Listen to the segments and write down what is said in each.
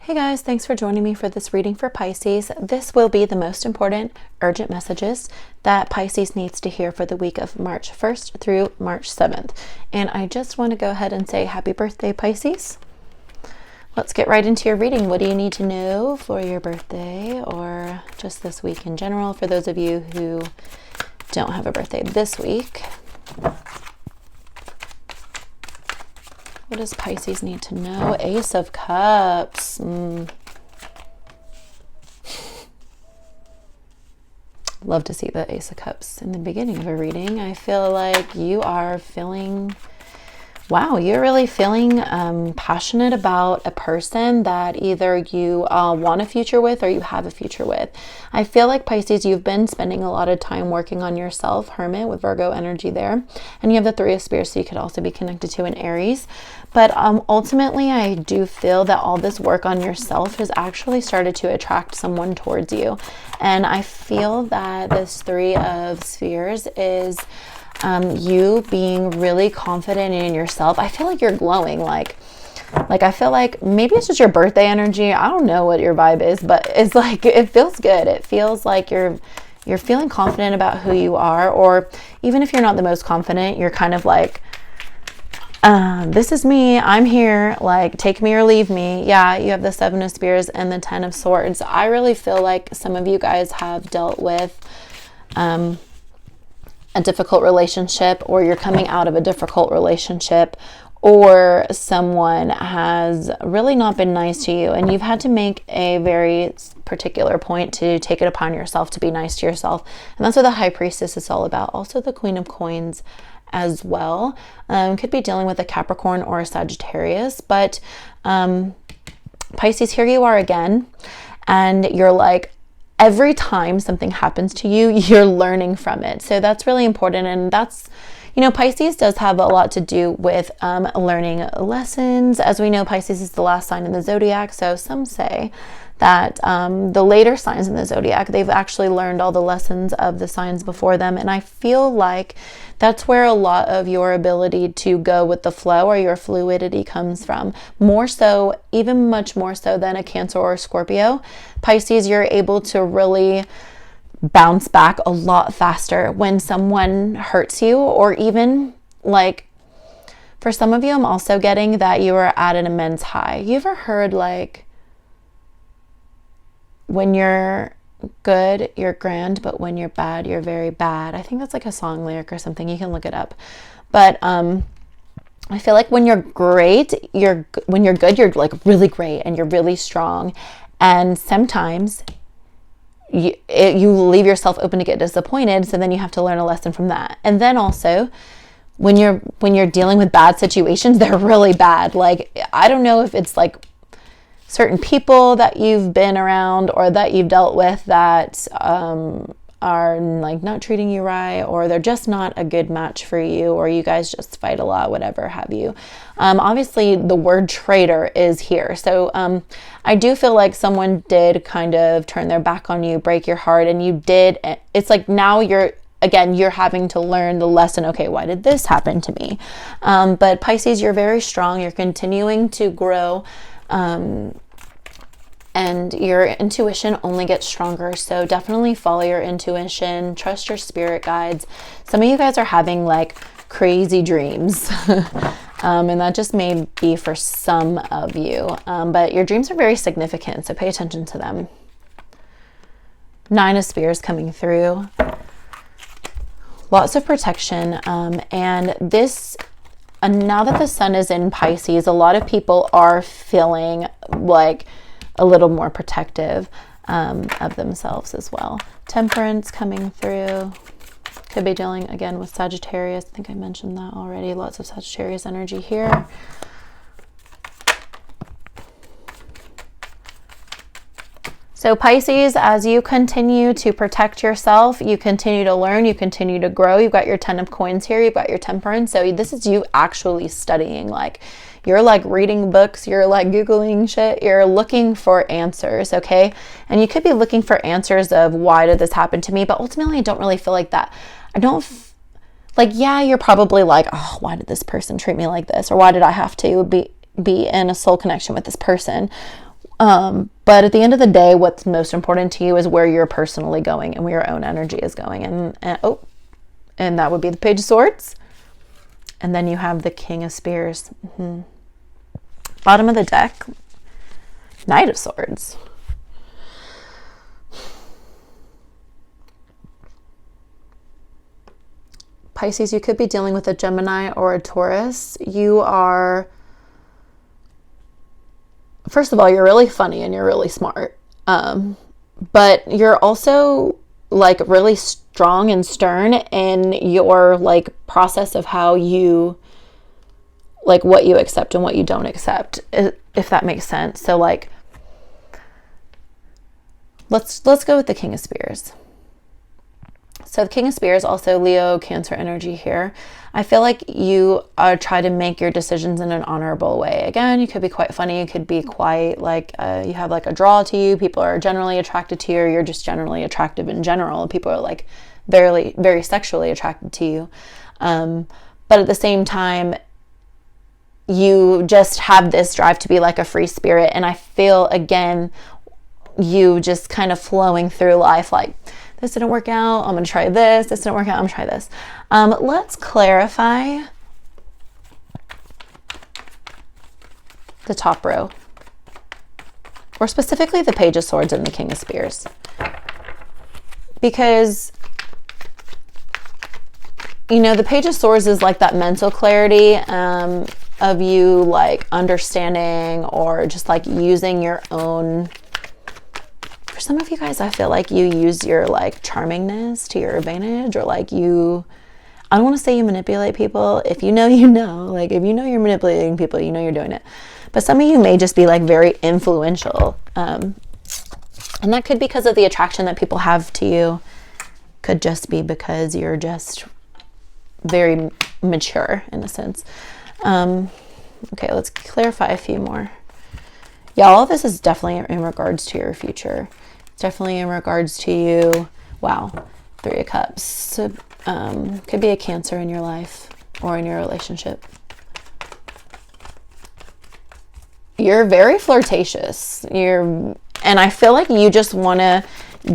Hey guys, thanks for joining me for this reading for Pisces. This will be the most important urgent messages that Pisces needs to hear for the week of March 1st through March 7th. And I just want to go ahead and say happy birthday, Pisces. Let's get right into your reading. What do you need to know for your birthday or just this week in general for those of you who don't have a birthday this week? What does Pisces need to know? Ace of Cups. Love to see the Ace of Cups in the beginning of a reading. I feel like you are feeling, wow, you're really feeling passionate about a person that either you want a future with or you have a future with. I feel like, Pisces, you've been spending a lot of time working on yourself, Hermit with Virgo energy there. And you have the Three of Spears, so you could also be connected to an Aries. But ultimately, I do feel that all this work on yourself has actually started to attract someone towards you. And I feel that this Three of Spheres is you being really confident in yourself. I feel like you're glowing, like I feel like maybe it's just your birthday energy. I don't know what your vibe is, but it's like it feels good. It feels like you're feeling confident about who you are, or even if you're not the most confident, you're kind of like, this is me, I'm here, like take me or leave me. Yeah, you have the Seven of Spears and the Ten of Swords. I really feel like some of you guys have dealt with a difficult relationship, or you're coming out of a difficult relationship, or someone has really not been nice to you and you've had to make a very particular point to take it upon yourself to be nice to yourself. And that's what the High Priestess is all about. Also the Queen of Coins as well. Could be dealing with a Capricorn or a Sagittarius, but Pisces, here you are again, and you're like, every time something happens to you, you're learning from it. So that's really important. And that's, you know, Pisces does have a lot to do with learning lessons. As we know, Pisces is the last sign in the zodiac. So some say that the later signs in the zodiac, they've actually learned all the lessons of the signs before them. And I feel like that's where a lot of your ability to go with the flow or your fluidity comes from. More so, even much more so than a Cancer or a Scorpio. Pisces, you're able to really bounce back a lot faster when someone hurts you, or even like for some of you, I'm also getting that you are at an immense high. You ever heard like, when you're good, you're grand, but when you're bad, you're very bad? I think that's like a song lyric or something. You can look it up. But I feel like when you're great, when you're good, you're like really great and you're really strong. And sometimes you leave yourself open to get disappointed. So then you have to learn a lesson from that. And then also when you're dealing with bad situations, they're really bad. Like, I don't know if it's like certain people that you've been around or that you've dealt with that are like not treating you right, or they're just not a good match for you, or you guys just fight a lot, whatever have you. Obviously the word traitor is here. So I do feel like someone did kind of turn their back on you, break your heart, and you did. It's like now you're having to learn the lesson. Okay, why did this happen to me? But Pisces, you're very strong. You're continuing to grow. And your intuition only gets stronger. So definitely follow your intuition, trust your spirit guides. Some of you guys are having like crazy dreams. And that just may be for some of you. But your dreams are very significant, so pay attention to them. Nine of Spears coming through. Lots of protection. And this, now that the sun is in Pisces, a lot of people are feeling like a little more protective of themselves as well. Temperance coming through. Could be dealing again with Sagittarius. I think I mentioned that already. Lots of Sagittarius energy here. So Pisces, as you continue to protect yourself, you continue to learn, you continue to grow. You've got your Ten of Coins here, you've got your Temperance. So this is you actually studying. Like, you're like reading books, you're like Googling shit, you're looking for answers, okay? And you could be looking for answers of why did this happen to me? But ultimately, I don't really feel like that. I don't, like, yeah, you're probably like, oh, why did this person treat me like this? Or why did I have to be in a soul connection with this person? But at the end of the day, what's most important to you is where you're personally going and where your own energy is going. And that would be the Page of Swords. And then you have the King of Spears. Bottom of the deck, Knight of Swords. Pisces, you could be dealing with a Gemini or a Taurus. You are, first of all, you're really funny and you're really smart. But you're also like really strong and stern in your like process of how you, like what you accept and what you don't accept, if that makes sense. So like, let's go with the King of Spears. So the King of Spears, also Leo, Cancer energy here. I feel like you try to make your decisions in an honorable way. Again, you could be quite funny. You could be quite like, you have like a draw to you. People are generally attracted to you, or you're just generally attractive in general. People are like very, very sexually attracted to you. But at the same time, you just have this drive to be like a free spirit. And I feel, again, you just kind of flowing through life like, this didn't work out, I'm going to try this. This didn't work out, I'm going to try this. Let's clarify the top row, or specifically the Page of Swords and the King of Spears. Because, you know, the Page of Swords is like that mental clarity of you like understanding or just like using your own. For some of you guys, I feel like you use your like charmingness to your advantage, or like you, I don't want to say you manipulate people. If you know, you know, like if you know you're manipulating people, you know you're doing it. But some of you may just be like very influential. And that could be because of the attraction that people have to you. Could just be because you're just very mature in a sense. Okay, let's clarify a few more. Yeah, all of this is definitely in regards to your future. Definitely in regards to you. Wow, 3 of Cups. So, could be a Cancer in your life or in your relationship. You're very flirtatious. And I feel like you just want to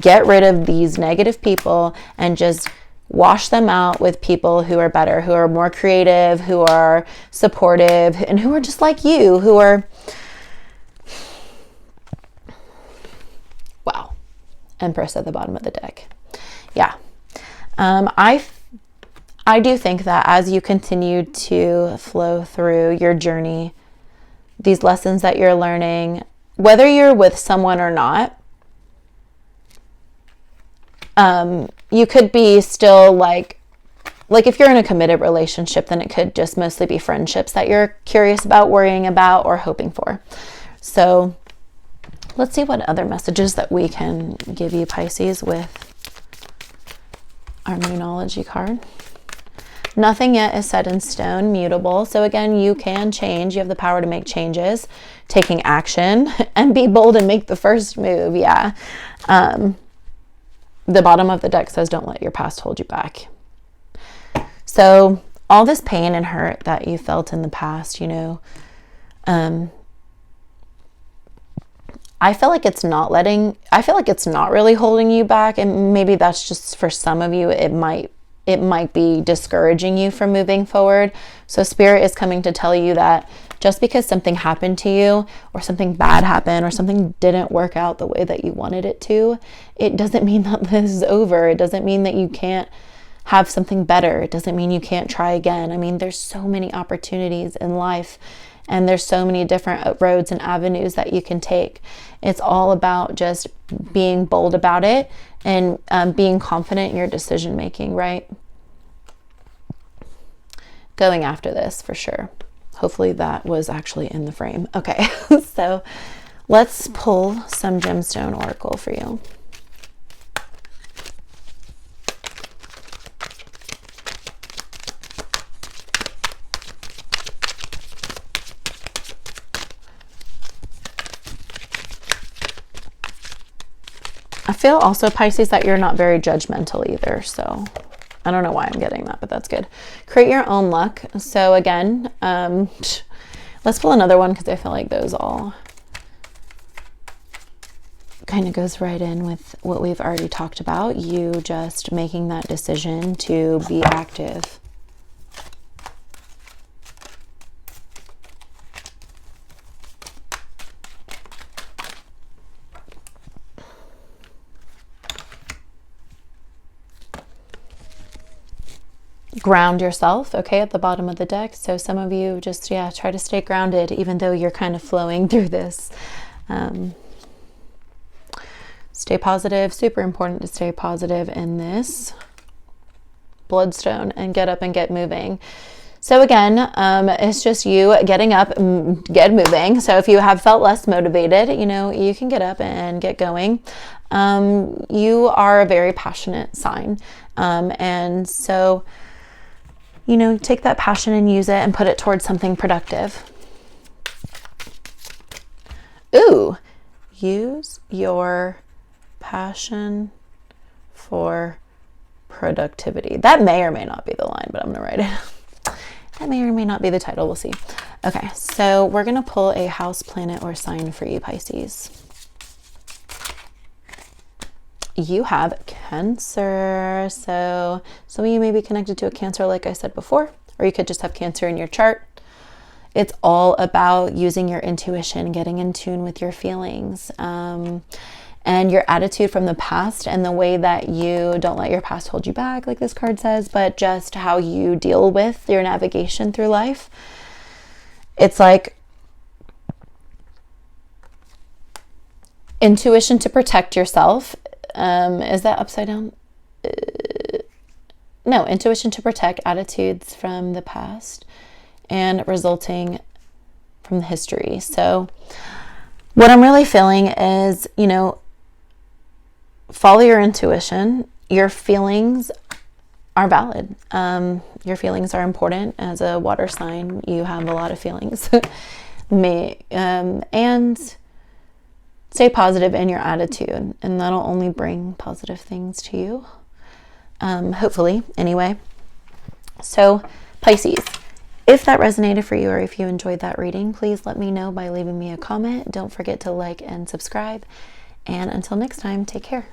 get rid of these negative people and just wash them out with people who are better, who are more creative, who are supportive, and who are just like you, who are... Wow. Empress at the bottom of the deck. Yeah. I do think that as you continue to flow through your journey, these lessons that you're learning, whether you're with someone or not, you could be still like if you're in a committed relationship, then it could just mostly be friendships that you're curious about, worrying about, or hoping for. So let's see what other messages that we can give you, Pisces, with our Moonology card. Nothing yet is set in stone, mutable. So again, you can change. You have the power to make changes, taking action, and be bold and make the first move. Yeah. The bottom of the deck says, don't let your past hold you back. So all this pain and hurt that you felt in the past, you know, I feel like it's not really holding you back. And maybe that's just for some of you, it might be discouraging you from moving forward. So Spirit is coming to tell you that just because something happened to you, or something bad happened, or something didn't work out the way that you wanted it to, it doesn't mean that this is over. It doesn't mean that you can't have something better. It doesn't mean you can't try again. I mean, there's so many opportunities in life, and there's so many different roads and avenues that you can take. It's all about just being bold about it and being confident in your decision making, right? Going after this for sure. Hopefully that was actually in the frame. Okay, so let's pull some gemstone oracle for you. I feel also, Pisces, that you're not very judgmental either. So I don't know why I'm getting that, but that's good. Create your own luck. So again, let's pull another one because I feel like those all kind of goes right in with what we've already talked about. You just making that decision to be active. Ground yourself, okay, at the bottom of the deck. So some of you just, yeah, try to stay grounded, even though you're kind of flowing through this. Stay positive. Super important to stay positive in this bloodstone and get up and get moving. So again, it's just you getting up and get moving. So if you have felt less motivated, you know, you can get up and get going. You are a very passionate sign. And so, you know, take that passion and use it and put it towards something productive. Ooh, use your passion for productivity. That may or may not be the line, but I'm going to write it. That may or may not be the title. We'll see. Okay, so we're going to pull a house, planet, or sign for you, Pisces. You have Cancer. So some of you may be connected to a Cancer, like I said before, or you could just have Cancer in your chart. It's all about using your intuition, getting in tune with your feelings, and your attitude from the past, and the way that you don't let your past hold you back, like this card says, but just how you deal with your navigation through life. It's like intuition to protect yourself. Is that upside down? No, intuition to protect, attitudes from the past and resulting from the history. So what I'm really feeling is, you know, follow your intuition. Your feelings are valid. Your feelings are important. As a water sign, you have a lot of feelings. And stay positive in your attitude, and that'll only bring positive things to you. Hopefully, anyway. So, Pisces, if that resonated for you, or if you enjoyed that reading, please let me know by leaving me a comment. Don't forget to like and subscribe. And until next time, take care.